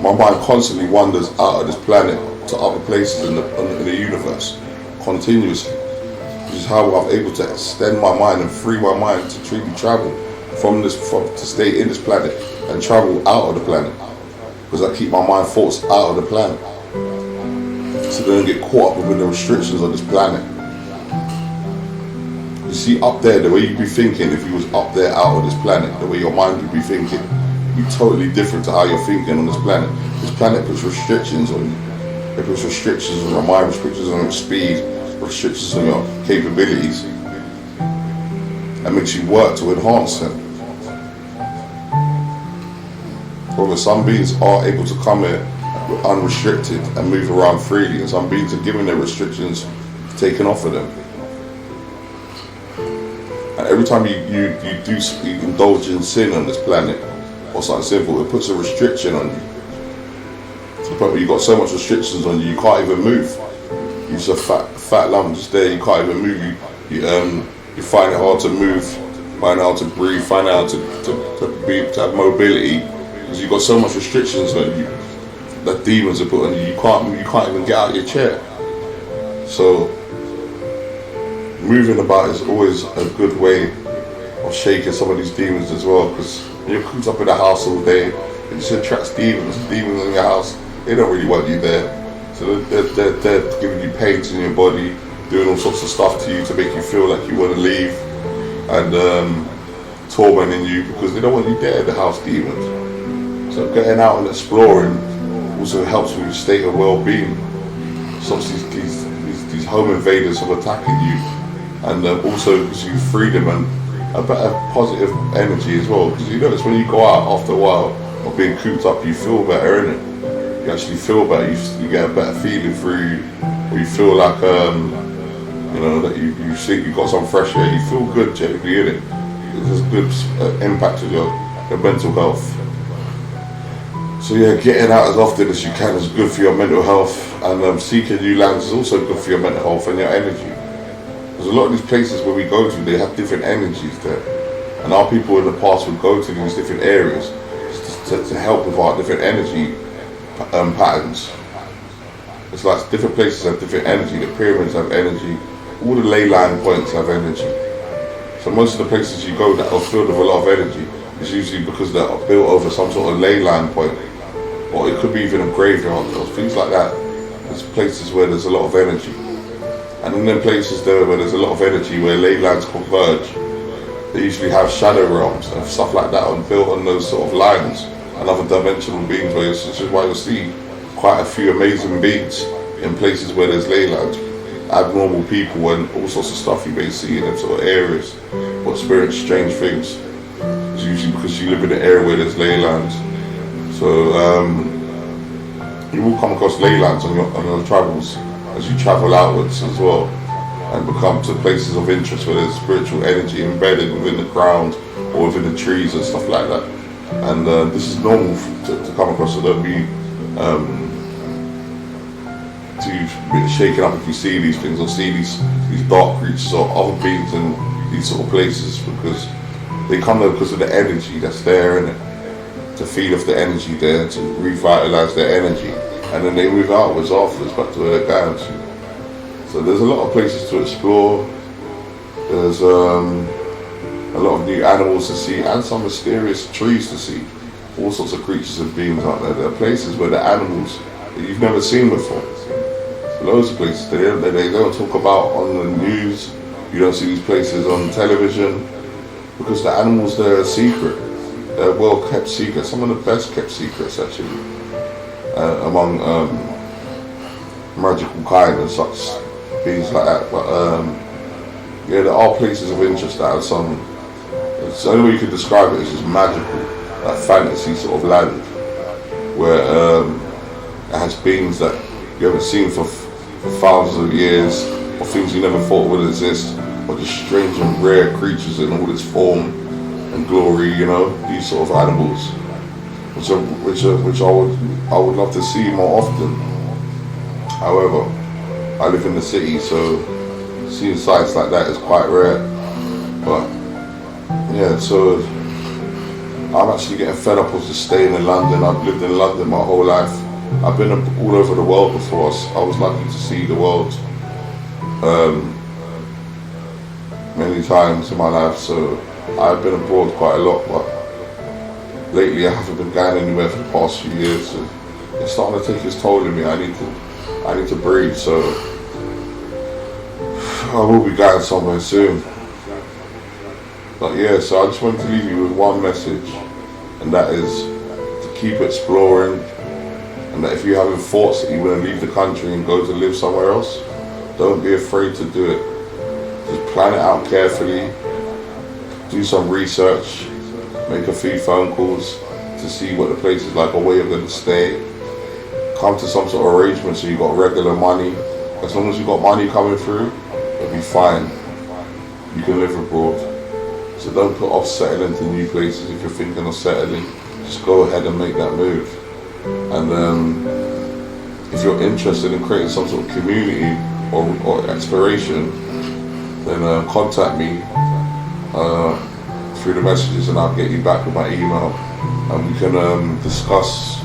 My mind constantly wanders out of this planet to other places in the universe, continuously. Which is how I'm able to extend my mind and free my mind to truly travel to stay in this planet and travel out of the planet, because I keep my mind thoughts out of the planet, so they don't get caught up within the restrictions of this planet. You see, up there, the way you'd be thinking, if you was up there out of this planet, the way your mind would be thinking, be totally different to how you're thinking on this planet. This planet puts restrictions on you. It puts restrictions on your mind, restrictions on your speed, restrictions on your capabilities, and makes you work to enhance them. However, some beings are able to come here unrestricted and move around freely, and some beings are given their restrictions taken off of them. And every time you indulge in sin on this planet, or something simple, it puts a restriction on you. To the point where you've got so much restrictions on you, you can't even move. You're just a fat lump just there, you can't even move. You find it hard to move, find it hard to breathe, find it hard to have mobility, because you've got so much restrictions on you that demons are put on you. You can't even get out of your chair. So moving about is always a good way of shaking some of these demons as well, because you're cooped up in the house all day, it just attracts demons in your house. They don't really want you there, so they're giving you pains in your body, doing all sorts of stuff to you to make you feel like you want to leave, and tormenting you because they don't want you there, the house demons. So getting out and exploring also helps with your state of well-being. Stops these home invaders from attacking you, and also gives you freedom and a better positive energy as well. Because you notice when you go out after a while of being cooped up, you feel better, innit? You actually feel better. You get a better feeling through you, or you feel like that you think you got some fresh air. You feel good generally, innit? There's a good impact on your mental health. So yeah, getting out as often as you can is good for your mental health, and seeking new lands is also good for your mental health and your energy. Because a lot of these places where we go to, they have different energies there, and our people in the past would go to these different areas to help with our different energy patterns. It's like different places have different energy. The pyramids have energy, all the ley line points have energy. So most of the places you go that are filled with a lot of energy is usually because they're built over some sort of ley line point, or it could be even a graveyard or things like that. There's places where there's a lot of energy, and in them places there where there's a lot of energy, where ley lines converge, they usually have shadow realms and stuff like that built on those sort of lines, and other dimensional beings, which is why you'll see quite a few amazing beings in places where there's ley lines, abnormal people and all sorts of stuff you may see in them sort of areas, or experience strange things. It's usually because you live in an area where there's ley lines. So you will come across ley lines on your travels as you travel outwards as well, and become to places of interest where there's spiritual energy embedded within the ground or within the trees and stuff like that. And this is normal to come across, so don't be too shaken up if you see these things or see these dark creatures or other beings in these sort of places, because they come there because of the energy that's there, and to feed off the energy there, to revitalize their energy, and then they move outwards afterwards back to where they're going to. So there's a lot of places to explore. There's a lot of new animals to see, and some mysterious trees to see. All sorts of creatures and beings out there. There are places where the animals that you've never seen before. Loads of places they don't talk about on the news. You don't see these places on television because the animals there are secret. They're well kept secrets. Some of the best kept secrets actually among magical kind and such beings like that. But yeah, there are places of interest that have some. The only way you could describe it is just magical, like fantasy sort of land, where it has beings that you haven't seen for thousands of years, or things you never thought would exist, or just strange and rare creatures in all its form and glory, these sort of animals, which I would love to see more often. However, I live in the city, so seeing sights like that is quite rare. But yeah, so I'm actually getting fed up of just staying in London. I've lived in London my whole life. I've been all over the world before. I was lucky to see the world many times in my life, so I've been abroad quite a lot, but lately I haven't been going anywhere for the past few years. So it's starting to take its toll on me. I need to breathe. So I will be going somewhere soon. But yeah, so I just wanted to leave you with one message, and that is to keep exploring, and that if you're having thoughts that you want to leave the country and go to live somewhere else, don't be afraid to do it. Just plan it out carefully, do some research, make a few phone calls to see what the place is like or where you're going to stay. Come to some sort of arrangement so you got regular money. As long as you got money coming through, it'll be fine. You can live abroad. So don't put off settling to new places. If you're thinking of settling, just go ahead and make that move. And if you're interested in creating some sort of community or exploration, then contact me through the messages, and I'll get you back with my email, and we can discuss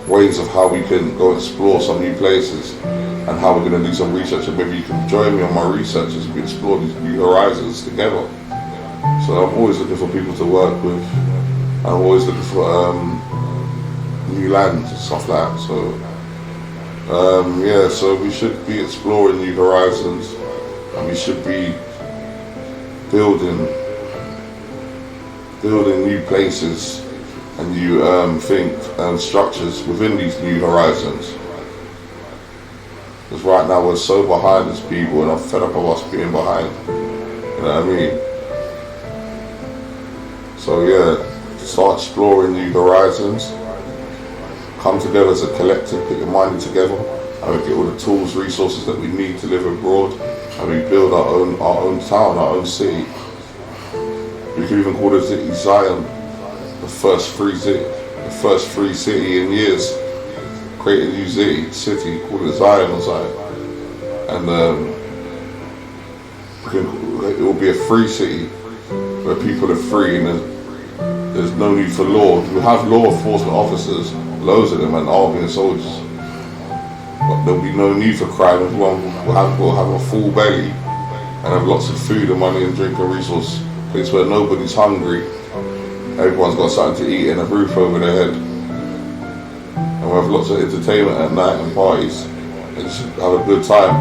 ways of how we can go explore some new places, and how we're going to do some research, and maybe you can join me on my research as we explore these new horizons together. So I'm always looking for people to work with. I'm always looking for new lands and stuff like that. So yeah, so we should be exploring new horizons, and we should be building new places and new structures within these new horizons. Because right now we're so behind as people, and I'm fed up of us being behind. You know what I mean? So yeah, start exploring new horizons. Come together as a collective, put your money together, and we get all the tools, resources that we need to live abroad, and we build our own town, our own city. We could even call the city Zion, the first free city in years. Create a new city, call it Zion or something, and it will be a free city where people are free, and there's no need for law. We have law enforcement officers, loads of them, and army and soldiers, but there'll be no need for crime. Everyone will have a full belly and have lots of food and money and drink and resource. Place where nobody's hungry, everyone's got something to eat and a roof over their head, and we have lots of entertainment at night and parties, and just have a good time.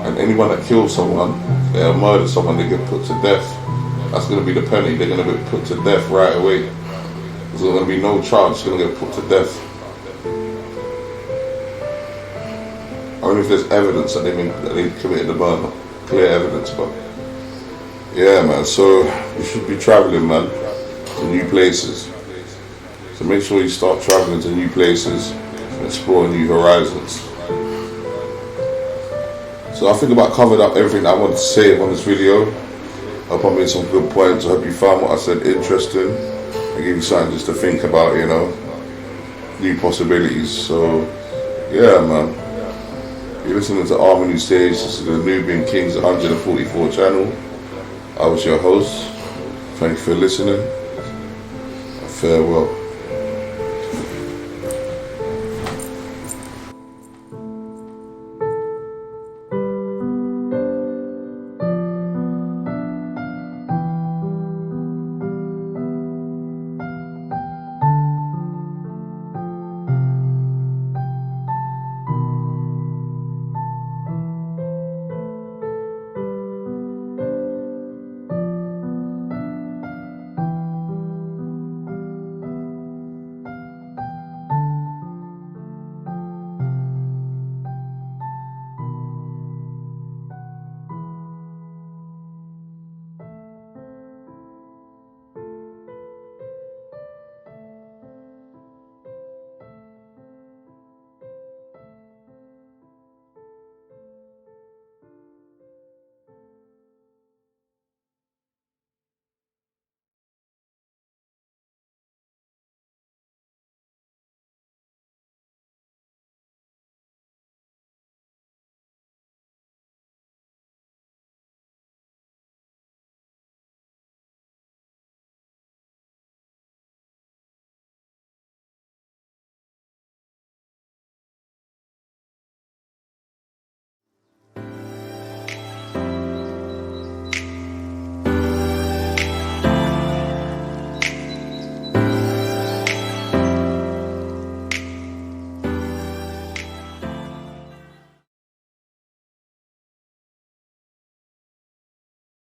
And anyone that kills someone, they murder someone, they get put to death. That's going to be the penny. They're going to get put to death right away. There's going to be no charge. They're going to get put to death. Only if there's evidence that they committed the murder, clear evidence. But yeah, man. So you should be traveling, man, to new places. So make sure you start traveling to new places and exploring new horizons. So I think about covered up everything I wanted to say on this video. I hope I made some good points. I hope you found what I said interesting. I gave you something just to think about, you know, new possibilities. So yeah, man. You're listening to Ahmenu Stage. This is the Nubian Kingz 144 channel. I was your host. Thank you for listening. Farewell.